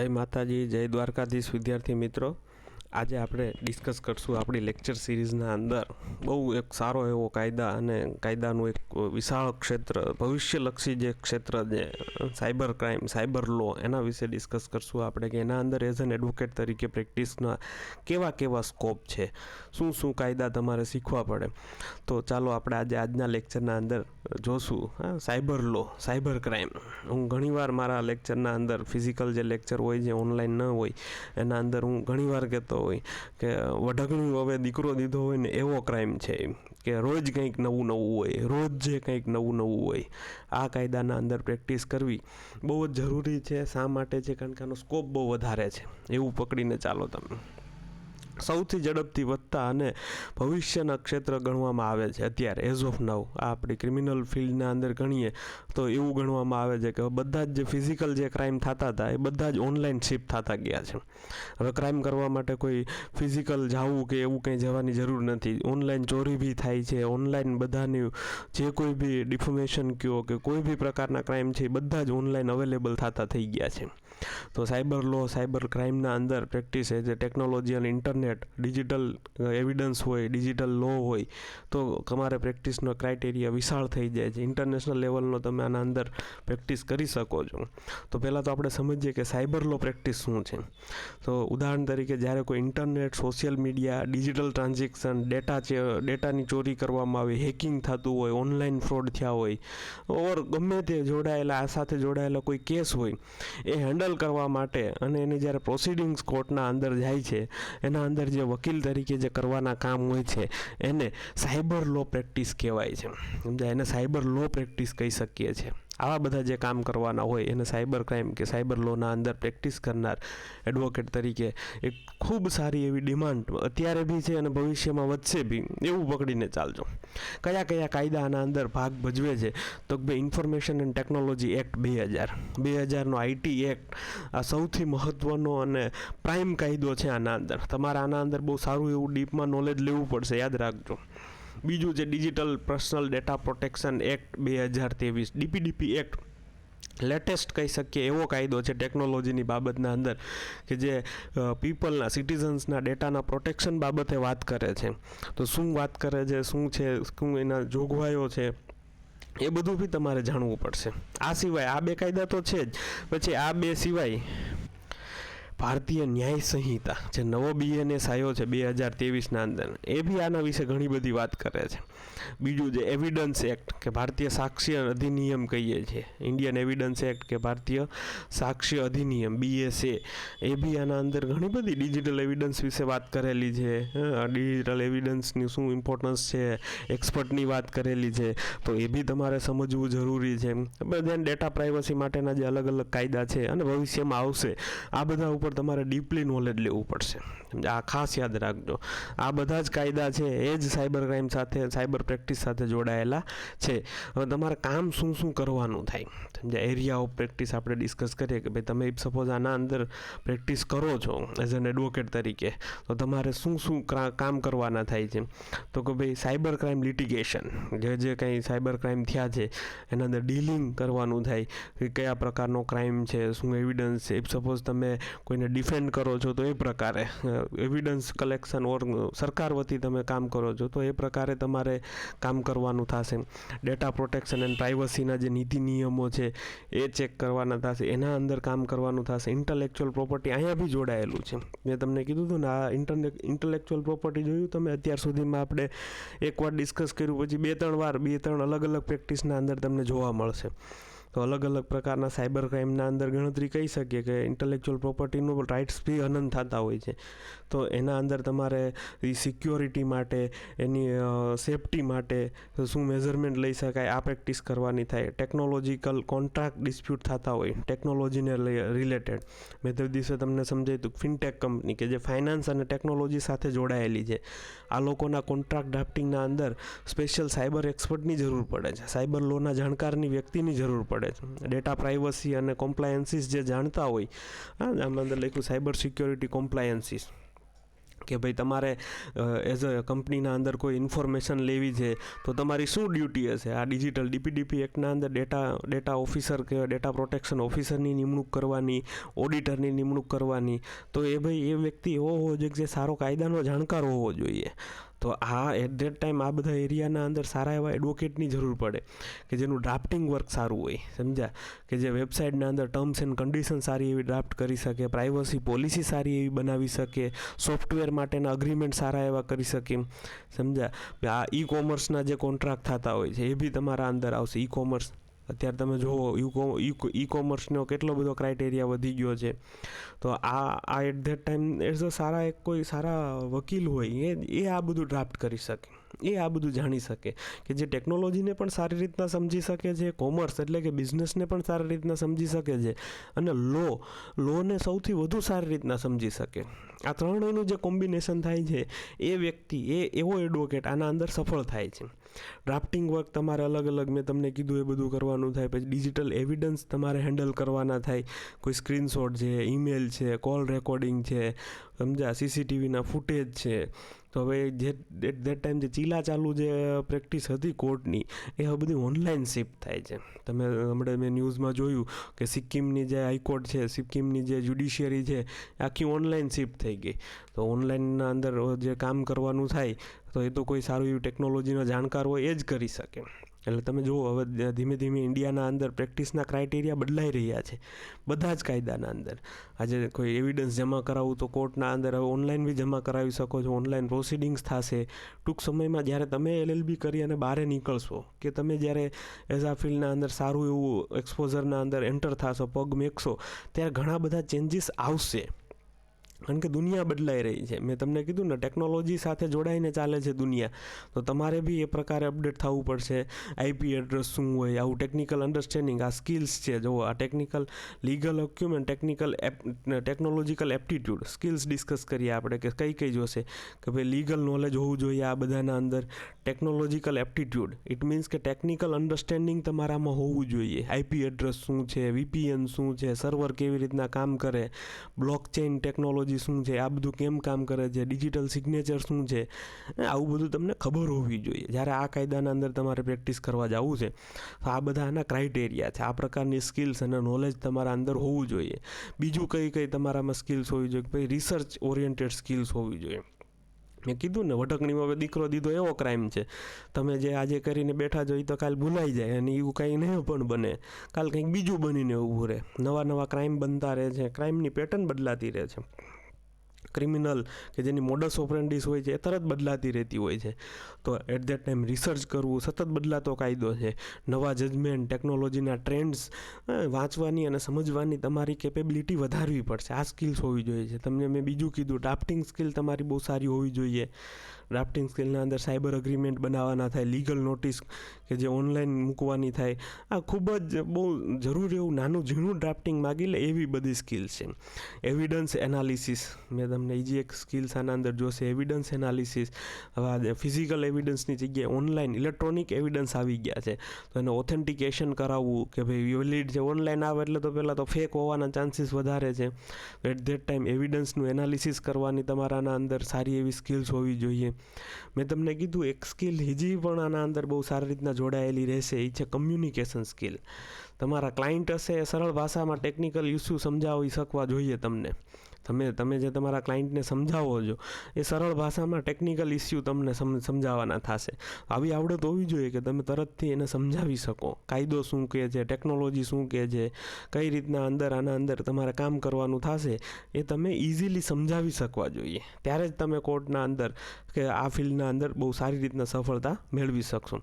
જય માતાજી, જય દ્વારકાધીશ વિદ્યાર્થી મિત્રો. આજે આપણે ડિસ્કસ કરશું આપણી લેક્ચર સિરીઝના અંદર બહુ એક સારો એવો કાયદા અને કાયદાનું એક વિશાળ ક્ષેત્ર, ભવિષ્યલક્ષી જે ક્ષેત્ર જે સાયબર ક્રાઇમ, સાયબર લો, એના વિશે ડિસ્કસ કરશું આપણે કે એના અંદર એઝ એન એડવોકેટ તરીકે પ્રેક્ટિસના કેવા કેવા સ્કોપ છે, શું શું કાયદા તમારે શીખવા પડે. તો ચાલો આપણે આજના લેક્ચરના અંદર જોશું સાયબર લો, સાયબર ક્રાઇમ. હું ઘણીવાર મારા લેક્ચરના અંદર ફિઝિકલ જે લેક્ચર હોય, જે ઓનલાઈન ન હોય, એના અંદર હું ઘણીવાર કહેતો હોય કે વઢગણું હવે દીકરો દીધો હોય ને એવો ક્રાઇમ છે, કે રોજ કંઈક નવું નવું હોય, રોજ જે કંઈક નવું નવું હોય. આ કાયદાના અંદર પ્રેક્ટિસ કરવી બહુ જ જરૂરી છે. શા માટે છે? કારણ કે આનો સ્કોપ બહુ વધારે છે, એવું પકડીને ચાલો તમે. સૌથી ઝડપથી વધતા અને ભવિષ્યના ક્ષેત્ર ગણવામાં આવે છે અત્યારે એઝ ઓફ નાઉ. આ આપણી ક્રિમિનલ ફિલ્ડના અંદર ગણીએ તો એવું ગણવામાં આવે છે કે બધા જ જે ફિઝિકલ જે ક્રાઇમ થતા હતા એ બધા જ ઓનલાઈન શિફ્ટ થતા ગયા છે. હવે ક્રાઇમ કરવા માટે કોઈ ફિઝિકલ જવું કે એવું કંઈ જવાની જરૂર નથી. ઓનલાઈન ચોરી બી થાય છે, ઓનલાઈન બધાની જે કોઈ બી ડિફોમેશન કહો કે કોઈ બી પ્રકારના ક્રાઇમ છે એ બધા જ ઓનલાઈન અવેલેબલ થતા થઈ ગયા છે. તો સાયબર લો, સાયબર ક્રાઇમના અંદર પ્રેક્ટિસ છે જે ટેકનોલોજી અને ઇન્ટરનેટ, ડિજિટલ એવિડન્સ હોય, ડિજિટલ લો હોય, તો તમારે પ્રેક્ટિસનો ક્રાઇટેરિયા વિશાળ થઈ જાય છે. ઇન્ટરનેશનલ લેવલનો તમે આના અંદર પ્રેક્ટિસ કરી શકો છો. તો પહેલાં તો આપણે સમજીએ કે સાયબર લો પ્રેક્ટિસ શું છે. તો ઉદાહરણ તરીકે જ્યારે કોઈ internet, social media, digital transaction, ડેટાની ચોરી કરવામાં આવે, હેકિંગ થતું હોય, ઓનલાઈન ફ્રોડ થયા હોય, ઓર ગમે તે જોડાયેલા, આ સાથે જોડાયેલા કોઈ કેસ હોય, એ હેન્ડલ કરવા માટે અને એની જ્યારે પ્રોસિડિંગ્સ કોર્ટના અંદર જાય છે, એના અંદર જે વકીલ તરીકે જે કરવાના કામ હોય છે એને સાયબર લો પ્રેક્ટિસ કહેવાય છે. સમજાય? એને સાયબર લો પ્રેક્ટિસ કહી શકીએ છીએ. આવા બધા જે કામ કરવાના હોય એને સાયબર ક્રાઇમ કે સાયબર લોના અંદર પ્રેક્ટિસ કરનાર એડવોકેટ તરીકે એક ખૂબ સારી એવી ડિમાન્ડ અત્યારે બી છે અને ભવિષ્યમાં વધશે બી, એવું પકડીને ચાલજો. કયા કયા કાયદા આના અંદર ભાગ ભજવે છે? તો કે ભાઈ ઇન્ફોર્મેશન એન્ડ ટેકનોલોજી એક્ટ 2000નો આઈટી એક્ટ આ સૌથી મહત્ત્વનો અને પ્રાઇમ કાયદો છે આના અંદર. તમારે આના અંદર બહુ સારું એવું ડીપમાં નોલેજ લેવું પડશે, યાદ રાખજો. બીજું છે digital personal data protection act 2023, DPDP act, latest કહી શકીએ એવો કાયદો છે ટેકનોલોજીની બાબતના અંદર કે જે પીપલના, સિટીઝન્સના ડેટાના પ્રોટેક્શન બાબતે વાત કરે છે. તો શું વાત કરે છે, શું છે, શું એના જોગવાઈઓ છે, એ બધું બી તમારે જાણવું પડશે. આ સિવાય આ બે કાયદા તો છે જ, પછી આ બે સિવાય ભારતીય ન્યાય સંહિતા જે નવો BNS આવ્યો છે 2023ના અંદર, એ બી આના વિશે ઘણી બધી વાત કરે છે. બીજું જે એવિડન્સ એક્ટ કે ભારતીય સાક્ષ્ય અધિનિયમ કહીએ છીએ, ઇન્ડિયન એવિડન્સ એક્ટ કે ભારતીય સાક્ષ્ય અધિનિયમ BSA, એ બી આના અંદર ઘણી બધી ડિજિટલ એવિડન્સ વિશે વાત કરેલી છે. ડિજિટલ એવિડન્સની શું ઇમ્પોર્ટન્સ છે, એક્સપર્ટની વાત કરેલી છે, તો એ બી તમારે સમજવું જરૂરી છે. બધા ડેટા પ્રાઇવસી માટેના જે અલગ અલગ કાયદા છે અને ભવિષ્યમાં આવશે, આ બધા ઉપર તમારે ડીપલી નોલેજ લેવું પડશે. આ ખાસ યાદ રાખજો. આ બધા જ કાયદા છે એ જ સાયબર ક્રાઇમ સાથે, સાયબર પ્રેક્ટિસ સાથે જોડાયેલા છે. હવે તમારે કામ શું શું કરવાનું થાય, સમજ્યા? એરિયા ઓફ પ્રેક્ટિસ આપણે ડિસ્કસ કરીએ કે ભાઈ તમે સપોઝ આના અંદર પ્રેક્ટિસ કરો છો એઝ એન એડવોકેટ તરીકે, તો તમારે શું શું કામ કરવાના થાય છે. તો કે ભાઈ સાયબર ક્રાઇમ લિટિગેશન, જે કંઈ સાયબર ક્રાઇમ થયા છે એના અંદર ડીલિંગ કરવાનું થાય કે કયા પ્રકારનો ક્રાઇમ છે, શું એવિડન્સ છે. સપોઝ તમે કોઈને ડિફેન્ડ કરો છો તો એ પ્રકારે એવિડન્સ કલેક્શન, ઓર સરકાર વતી તમે કામ કરો છો તો એ પ્રકારે તમારે કામ કરવાનું થશે. ડેટા પ્રોટેક્શન એન્ડ પ્રાઇવસીના જે નીતિ નિયમો છે એ ચેક કરવાના થશે, એના અંદર કામ કરવાનું થશે. ઇન્ટલેક્ચ્યુઅલ પ્રોપર્ટી અહીંયા બી જોડાયેલું છે. મેં તમને કીધું હતું ને, આ ઇન્ટલેક્ચ્યુઅલ પ્રોપર્ટી જોયું તમે અત્યાર સુધીમાં? આપણે એકવાર ડિસ્કસ કર્યું, પછી બે ત્રણ અલગ અલગ પ્રેક્ટિસના અંદર તમને જોવા મળશે. તો અલગ અલગ પ્રકારના સાયબર ક્રાઇમના અંદર ગણતરી કહી શકીએ કે ઇન્ટલેક્ચ્યુઅલ પ્રોપર્ટીનું રાઇટ્સ બી અનંત થતા હોય છે. તો એના અંદર તમારે એ સિક્યોરિટી માટે, એની સેફટી માટે શું મેઝરમેન્ટ લઈ શકાય, આ પ્રેક્ટિસ કરવાની થાય. ટેકનોલોજીકલ કોન્ટ્રાક્ટ ડિસ્પ્યુટ થતા હોય ટેકનોલોજીને રિલેટેડ, મેં તે દિવસે તમને સમજાવ્યું ફિનટેક કંપની કે જે ફાઇનાન્સ અને ટેકનોલોજી સાથે જોડાયેલી છે, આ લોકોના કોન્ટ્રાક્ટ ડ્રાફ્ટિંગના અંદર સ્પેશિયલ સાયબર એક્સપર્ટની જરૂર પડે છે, સાયબર લોના જાણકારની વ્યક્તિની જરૂર પડે છે. ડેટા પ્રાઇવસી અને કોમ્પ્લાયન્સીસ જે જાણતા હોય, આમાં અંદર લખ્યું સાયબર સિક્યોરિટી કોમ્પ્લાયન્સીસ, કે ભાઈ તમારે એઝ અ કંપનીના અંદર કોઈ ઇન્ફોર્મેશન લેવી છે તો તમારી શું ડ્યુટી હશે. આ ડિજિટલ DPDP એક્ટના અંદર ડેટા ઓફિસર કે ડેટા પ્રોટેક્શન ઓફિસરની નિમણૂક કરવાની, ઓડિટરની નિમણૂક કરવાની, તો એ ભાઈ એ વ્યક્તિ એવો હોવો જોઈએ જે સારો કાયદાનો જાણકાર હોવો જોઈએ. તો એટ ધેટ ટાઈમ આ બધા એરિયાના અંદર સારા એવા એડવોકેટની જરૂર પડે કે જેનું ડ્રાફ્ટિંગ વર્ક સારું હોય, સમજ્યા, કે જે વેબસાઇટના અંદર ટર્મ્સ એન્ડ કન્ડિશન સારી એવી ડ્રાફ્ટ કરી શકે, પ્રાઇવસી પોલિસી સારી એવી બનાવી શકે, સોફ્ટવેર માટેના અગ્રીમેન્ટ સારા એવા કરી શકે, સમજ્યા. આ કોમર્સના જે કોન્ટ્રાક્ટ થતા હોય છે એ બી તમારા અંદર આવશે. કોમર્સ અત્યારે તમે જુઓ કોમર્સનો કેટલો બધો ક્રાઇટેરિયા વધી ગયો છે. તો આ at that time as a કોઈ સારા વકીલ હોય એ આ બધું ડ્રાફ્ટ કરી શકે, એ આ બધું જાણી શકે, કે જે ટેકનોલોજીને પણ સારી રીતના સમજી શકે છે, કોમર્સ એટલે કે બિઝનેસને પણ સારી રીતના સમજી શકે છે, અને લોને સૌથી વધુ સારી રીતના સમજી શકે. આ ત્રણેયનું જે કોમ્બિનેશન થાય છે એ વ્યક્તિ એવો એડવોકેટ આના અંદર સફળ થાય છે. ડ્રાફ્ટિંગ વર્ક તમારે અલગ અલગ મેં તમને કીધું એ બધું કરવાનું થાય. પછી ડિજિટલ એવિડન્સ તમારે હેન્ડલ કરવાના થાય. કોઈ સ્ક્રીનશોટ છે, ઈમેલ છે, કોલ રેકોર્ડિંગ છે, સમજ્યા, CCTVના ફૂટેજ છે. તો હવે એટ ધેટ ટાઈમ જે ચાલુ જે પ્રેક્ટિસ હતી કોર્ટની એ હવે બધી ઓનલાઈન શિફ્ટ થાય છે. તમે હમણાં મેં ન્યૂઝમાં જોયું કે સિક્કિમની જે હાઈકોર્ટ છે, સિક્કિમની જે જ્યુડિશિયરી છે, આખી ઓનલાઈન શિફ્ટ થઈ ગઈ. તો ઓનલાઈનના અંદર જે કામ કરવાનું થાય તો એ તો કોઈ સારું એવું ટેકનોલોજીનો જાણકાર હોય એ જ કરી શકે. એટલે તમે જુઓ હવે ધીમે ધીમે ઇન્ડિયાના અંદર પ્રેક્ટિસના ક્રાઇટેરિયા બદલાઈ રહ્યા છે બધા જ કાયદાના અંદર. આજે કોઈ એવિડન્સ જમા કરાવવું તો કોર્ટના અંદર હવે ઓનલાઈન બી જમા કરાવી શકો છો, ઓનલાઈન પ્રોસિડિંગ્સ થશે. ટૂંક સમયમાં જ્યારે તમે LLB કરી અને બહાર નીકળશો, કે તમે જ્યારે એઝ આ ફિલ્ડના અંદર સારું એવું એક્સપોઝરના અંદર એન્ટર થશો, પગ મેકશો, ત્યારે ઘણા બધા ચેન્જીસ આવશે. કારણ કે દુનિયા બદલાઈ રહી છે. મેં તમને કીધું ને, ટેકનોલોજી સાથે જોડાઈને ચાલે છે દુનિયા. તો તમારે બી એ પ્રકારે અપડેટ થવું પડશે. IP એડ્રેસ શું હોય, આવું ટેકનિકલ અન્ડરસ્ટેન્ડિંગ, આ સ્કિલ્સ છે. જો આ technical legal acumen, technological aptitude skills discuss કરીએ આપણે કે કઈ જોશે, કે ભાઈ લીગલ નોલેજ હોવું જોઈએ આ બધાના અંદર. ટેકનોલોજીકલ એપ્ટિટ્યૂડ ઇટ મીન્સ કે ટેકનિકલ અન્ડરસ્ટેન્ડિંગ તમારામાં હોવું જોઈએ. IP એડ્રેસ શું છે, VPN શું છે, સર્વર કેવી રીતના કામ કરે, બ્લોકચેઇન ટેકનોલોજી શું છે, આ બધું કેમ કામ કરે છે, ડિજિટલ સિગ્નેચર શું છે, આવું બધું તમને ખબર હોવી જોઈએ. જ્યારે આ કાયદાના અંદર તમારે પ્રેક્ટિસ કરવા જવું છે તો આ બધા આના ક્રાઇટેરિયા છે. આ પ્રકારની સ્કિલ્સ અને નોલેજ તમારા અંદર હોવું જોઈએ. બીજું કઈ તમારામાં સ્કિલ્સ હોવી જોઈએ, ભાઈ રિસર્ચ ઓરિએન્ટેડ સ્કિલ્સ હોવી જોઈએ. મેં કીધું ને, વટકણીમાં હવે દીકરો દીધો એવો ક્રાઇમ છે. તમે જે આજે કરીને બેઠા છો એ તો કાલ ભૂલાઈ જાય, અને એવું કંઈ નહીં પણ બને, કાલ કંઈક બીજું બનીને ઊભું રહે. નવા ક્રાઇમ બનતા રહે છે, ક્રાઇમની પેટર્ન બદલાતી રહે છે. ક્રિમિનલ કે જેની મોડસ ઓપરેન્ડિસ હોય છે એ તરત બદલાતી રહેતી હોય છે. તો એટ ધેટ ટાઈમ રિસર્ચ કરવું, સતત બદલાતો કાયદો છે, નવા જજમેન્ટ, ટેકનોલોજીના ટ્રેન્ડ્સ વાંચવાની અને સમજવાની તમારી કેપેબિલિટી વધારવી પડશે. આ સ્કિલ્સ હોવી જોઈએ છે. તમને મેં બીજું કીધું, ડ્રાફ્ટિંગ સ્કિલ તમારી બહુ સારી હોવી જોઈએ. ડ્રાફ્ટિંગ સ્કિલના અંદર સાયબર અગ્રીમેન્ટ બનાવવાના થાય, લીગલ નોટિસ કે જે ઓનલાઈન મૂકવાની થાય. આ ખૂબ જ બહુ જરૂરી એવું નાનું ઝીણું ડ્રાફ્ટિંગ માગી લે એવી બધી સ્કિલ્સ છે. એવિડન્સ એનાલિસિસ, મેં તમને બીજી એક સ્કિલ્સ આના અંદર જોશે, એવિડન્સ એનાલિસિસ. હવે ફિઝિકલ એવિડન્સની જગ્યાએ ઓનલાઈન ઇલેક્ટ્રોનિક એવિડન્સ આવી ગયા છે. તો એને ઓથેન્ટિકેશન કરાવવું કે ભાઈ વેલિડ છે. ઓનલાઈન આવે એટલે તો પહેલાં તો ફેક હોવાના ચાન્સીસ વધારે છે. એટ ધેટ ટાઈમ એવિડન્સનું એનાલિસિસ કરવાની તમારાના અંદર સારી એવી સ્કિલ્સ હોવી જોઈએ. મેં તમને કીધું એક સ્કિલ હજી પણ આના અંદર બહુ સારી રીતના જોડાયેલી રહેશે, એ છે કમ્યુનિકેશન સ્કિલ. તમારા ક્લાયન્ટ હશે એ સરળ ભાષામાં ટેકનિકલ ઇસ્યુ સમજાવી શકવા જોઈએ તમને. તમે જે તમારા ક્લાયન્ટને સમજાવો છો એ સરળ ભાષામાં ટેકનિકલ ઇસ્યુ તમને સમજાવવાના થશે. આવી આવડત હોવી જોઈએ કે તમે તરતથી એને સમજાવી શકો. કાયદો શું કહે છે, ટેકનોલોજી શું કહે છે, કઈ રીતના આના અંદર તમારે કામ કરવાનું થશે એ તમે ઇઝીલી સમજાવી શકવા જોઈએ. ત્યારે જ તમે કોર્ટના અંદર કે આ ફિલ્ડના અંદર બહુ સારી રીતના સફળતા મેળવી શકશો.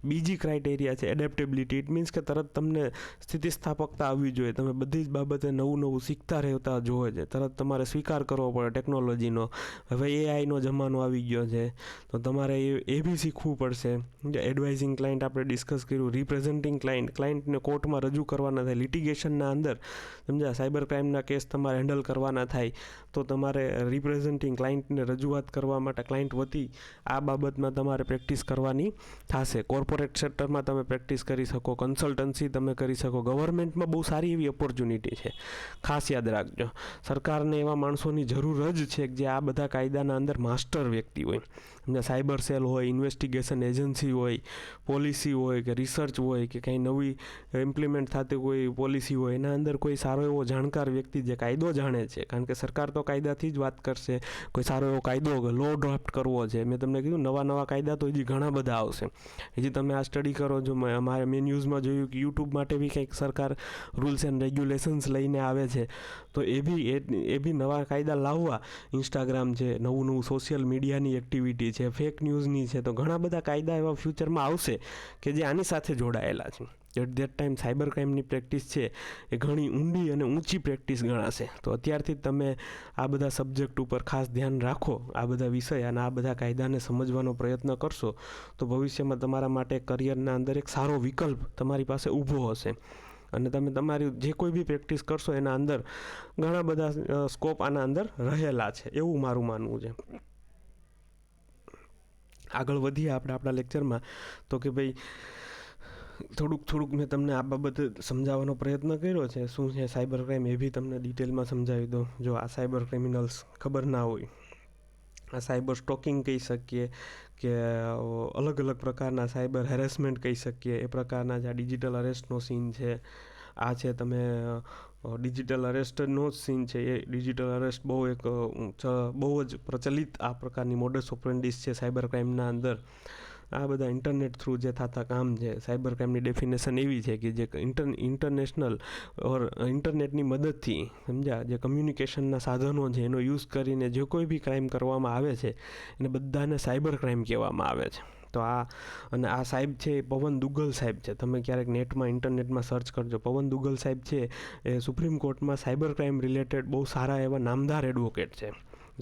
બીજી ક્રાઇટેરિયા છે એડેપ્ટેબિલિટી. ઇટ મીન્સ કે તરત તમને સ્થિતિસ્થાપકતા આવવી જોઈએ. તમે બધી જ બાબતે નવું શીખતા રહેતા જોવે છે. તરત તમારે સ્વીકાર કરવો પડે ટેકનોલોજીનો. હવે AIનો જમાનો આવી ગયો છે તો તમારે એ બી શીખવું પડશે. એડવાઇઝિંગ ક્લાયન્ટ આપણે ડિસ્કસ કર્યું, રિપ્રેઝેન્ટિંગ ક્લાયન્ટને કોર્ટમાં રજૂ કરવાના થાય, લિટિગેશનના અંદર સમજ્યા, સાયબર ક્રાઇમના કેસ તમારે હેન્ડલ કરવાના થાય તો તમારે રિપ્રેઝેન્ટિંગ ક્લાયન્ટને રજૂઆત કરવા માટે ક્લાયન્ટ વતી આ બાબતમાં તમારે પ્રેક્ટિસ કરવાની થશે. કોર્પોરેટ સેક્ટરમાં તમે પ્રેક્ટિસ કરી શકો, કન્સલ્ટન્સી તમે કરી શકો. ગવર્મેન્ટમાં બહુ સારી એવી ઓપોર્ચ્યુનિટી છે, ખાસ યાદ રાખજો. સરકારના સરકારને એવા માણસોની જરૂર જ છે કે જે આ બધા કાયદાના અંદર માસ્ટર વ્યક્તિ હોય. સમજા સાયબર સેલ હોય, ઇન્વેસ્ટિગેશન એજન્સી હોય, પોલિસી હોય કે રિસર્ચ હોય કે કંઈ નવી ઇમ્પ્લિમેન્ટ થતી કોઈ પોલિસી હોય, એના અંદર કોઈ સારો એવો જાણકાર વ્યક્તિ જે કાયદો જાણે છે. કારણ કે સરકાર તો કાયદાથી જ વાત કરશે. કોઈ સારો એવો કાયદો લો ડ્રાફ્ટ કરવો છે, મેં તમને કીધું નવા કાયદા તો હજી ઘણા બધા આવશે. હજી તમે આ સ્ટડી કરો છો, મેં ન્યૂઝમાં જોયું કે યુટ્યુબ માટે બી કંઈક સરકાર રૂલ્સ એન્ડ રેગ્યુલેશન્સ લઈને આવે છે. તો એ બી નવા કાયદા લાવવા. ઇન્સ્ટાગ્રામ છે, નવું સોશિયલ મીડિયાની એક્ટિવિટી છે, ફેક ન્યૂઝની છે, તો ઘણા બધા કાયદા એવા ફ્યુચરમાં આવશે કે જે આની સાથે જોડાયેલા છે. એટ ધેટ ટાઈમ સાયબર ક્રાઇમની પ્રેક્ટિસ છે એ ઘણી ઊંડી અને ઊંચી પ્રેક્ટિસ ગણાશે. તો અત્યારથી જ તમે આ બધા સબ્જેક્ટ ઉપર ખાસ ધ્યાન રાખો, આ બધા વિષય અને આ બધા કાયદાને સમજવાનો પ્રયત્ન કરશો તો ભવિષ્યમાં તમારા માટે કરિયરના અંદર એક સારો વિકલ્પ તમારી પાસે ઊભો હશે. અને તમે તમારી જે કોઈ બી પ્રેક્ટિસ કરશો એના અંદર ઘણા બધા સ્કોપ આના અંદર રહેલા છે, એવું મારું માનવું છે. આગળ વધીએ આપણે આપણા લેક્ચરમાં. તો કે ભાઈ થોડુંક મેં તમને આ બાબતે સમજાવવાનો પ્રયત્ન કર્યો છે. શું છે સાયબર ક્રાઇમ એ બી તમને ડિટેલમાં સમજાવી દો. જો આ સાયબર ક્રિમિનલ્સ ખબર ના હોય, આ સાયબર સ્ટોકિંગ કહી શકીએ કે અલગ પ્રકારના સાયબર હેરેસમેન્ટ કહી શકીએ. એ પ્રકારના જે આ ડિજિટલ અરેસ્ટનો સીન છે, આ છે તમે ડિજિટલ અરેસ્ટનો જ સીન છે. એ ડિજિટલ અરેસ્ટ બહુ જ પ્રચલિત આ પ્રકારની મોડસ ઓપરેન્ડિસ છે સાયબર ક્રાઇમના અંદર. આ બધા ઇન્ટરનેટ થ્રુ જે થતા કામ છે. સાયબર ક્રાઇમની ડેફિનેશન એવી છે કે જે ઇન્ટરનેશનલ ઓર ઇન્ટરનેટની મદદથી સમજ્યા જે કમ્યુનિકેશનના સાધનો છે એનો યુઝ કરીને જે કોઈ બી ક્રાઇમ કરવામાં આવે છે એને બધાને સાયબર ક્રાઇમ કહેવામાં આવે છે. તો આ સાહેબ છે એ પવન દુગ્ગલ સાહેબ છે. તમે ક્યારેક નેટમાં ઇન્ટરનેટમાં સર્ચ કરજો. પવન દુગ્ગલ સાહેબ છે એ સુપ્રીમ કોર્ટમાં સાયબર ક્રાઇમ રિલેટેડ બહુ સારા એવા નામદાર એડવોકેટ છે.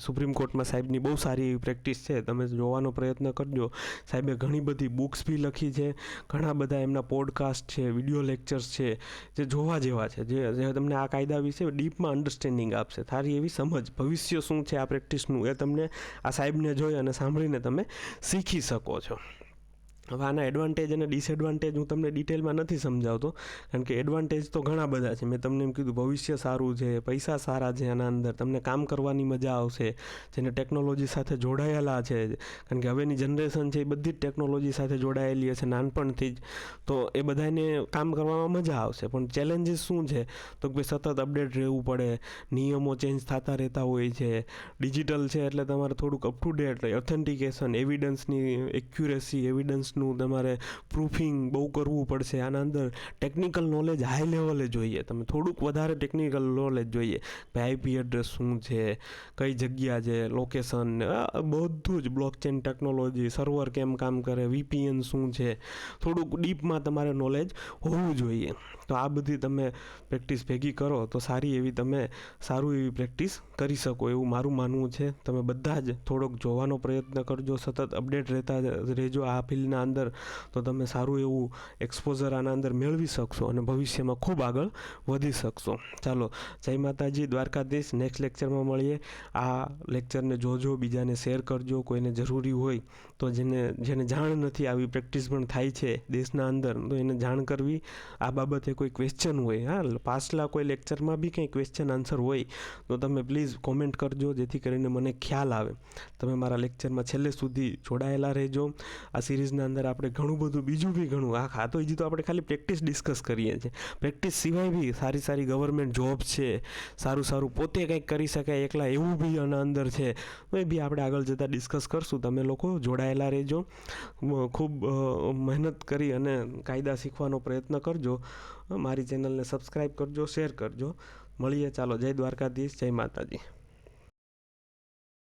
સુપ્રીમ કોર્ટમાં સાહેબની બહુ સારી એવી પ્રેક્ટિસ છે. તમે જોવાનો પ્રયત્ન કરજો. સાહેબે ઘણી બધી બુક્સ બી લખી છે. ઘણા બધા એમના પોડકાસ્ટ છે, વિડીયો લેક્ચર્સ છે જે જોવા જેવા છે, જે તમને આ કાયદા વિશે ડીપમાં અન્ડરસ્ટેન્ડિંગ આપશે. સારી એવી સમજ ભવિષ્ય શું છે આ પ્રેક્ટિસનું એ તમને આ સાહેબને જોઈ અને સાંભળીને તમે શીખી શકો છો. હવે આના એડવાન્ટેજ અને ડિસએડવાન્ટેજ હું તમને ડિટેલમાં નથી સમજાવતો, કારણ કે એડવાન્ટેજ તો ઘણા બધા છે. મેં તમને એમ કીધું ભવિષ્ય સારું છે, પૈસા સારા છે આના અંદર, તમને કામ કરવાની મજા આવશે. જેને ટેકનોલોજી સાથે જોડાયેલા છે, કારણ કે હવેની જનરેશન છે એ બધી જ ટેકનોલોજી સાથે જોડાયેલી હશે નાનપણથી જ, તો એ બધાને કામ કરવામાં મજા આવશે. પણ ચેલેન્જીસ શું છે તો કે સતત અપડેટ રહેવું પડે, નિયમો ચેન્જ થતા રહેતા હોય છે. ડિજિટલ છે એટલે તમારે થોડુંક અપ ટુ ડેટ ઓથેન્ટિકેશન, એવિડન્સની એક્યુરેસી, એવિડન્સનું તમારે પ્રૂફિંગ બહુ કરવું પડશે. આના અંદર ટેકનિકલ નોલેજ હાઈ લેવલે જોઈએ. તમે થોડુંક વધારે ટેકનિકલ નોલેજ જોઈએ. આઈપી એડ્રેસ શું છે, કઈ જગ્યા છે, લોકેશન, બધું જ બ્લોકચેન ટેકનોલોજી, સર્વર કેમ કામ કરે, વીપીએન શું છે, થોડુંક ડીપમાં તમારે નોલેજ હોવું જોઈએ. તો આ બધી તમે પ્રેક્ટિસ ભેગી કરો તો સારી એવી પ્રેક્ટિસ કરી શકો એવું મારું માનવું છે. તમે બધા જ થોડોક જોવાનો પ્રયત્ન કરજો, સતત અપડેટ રહેતા રહેજો આ ફિલ્ડના અંદર, તો તમે સારું એવું એક્સપોઝર આના અંદર મેળવી શકશો અને ભવિષ્યમાં ખૂબ આગળ વધી શકશો. ચાલો, જય માતાજી, દ્વારકાધીશ. નેક્સ્ટ લેક્ચરમાં મળીએ. આ લેક્ચરને જોજો, બીજાને શેર કરજો. કોઈને જરૂરી હોય તો જેને જાણ નથી, આવી પ્રેક્ટિસ પણ થાય છે દેશના અંદર, તો એને જાણ કરવી. આ બાબતે કોઈ ક્વેશ્ચન હોય, પાછલા કોઈ લેક્ચરમાં બી કંઈ ક્વેશ્ચન આન્સર હોય તો તમે પ્લીઝ કોમેન્ટ કરજો, જેથી કરીને મને ખ્યાલ આવે. તમે મારા લેક્ચરમાં છેલ્લે સુધી જોડાયેલા રહેજો. આ સિરીઝના અંદર આપણે ઘણું બધું બીજું બી ઘણું તો હજી તો આપણે ખાલી પ્રેક્ટિસ ડિસ્કસ કરીએ છીએ. પ્રેક્ટિસ સિવાય બી સારી ગવર્મેન્ટ જોબ છે, સારું પોતે કંઈક કરી શકાય એકલા એવું બી આના અંદર છે. તો એ બી આપણે આગળ જતાં ડિસ્કસ કરશું. તમે લોકો જોડાયેલા રહેજો. ખૂબ મહેનત કરી અને કાયદા શીખવાનો પ્રયત્ન કરજો. મારી ચેનલને સબસ્ક્રાઈબ કરજો, શેર કરજો. મળીએ. ચાલો, જય દ્વારકાધીશ, જય માતાજી.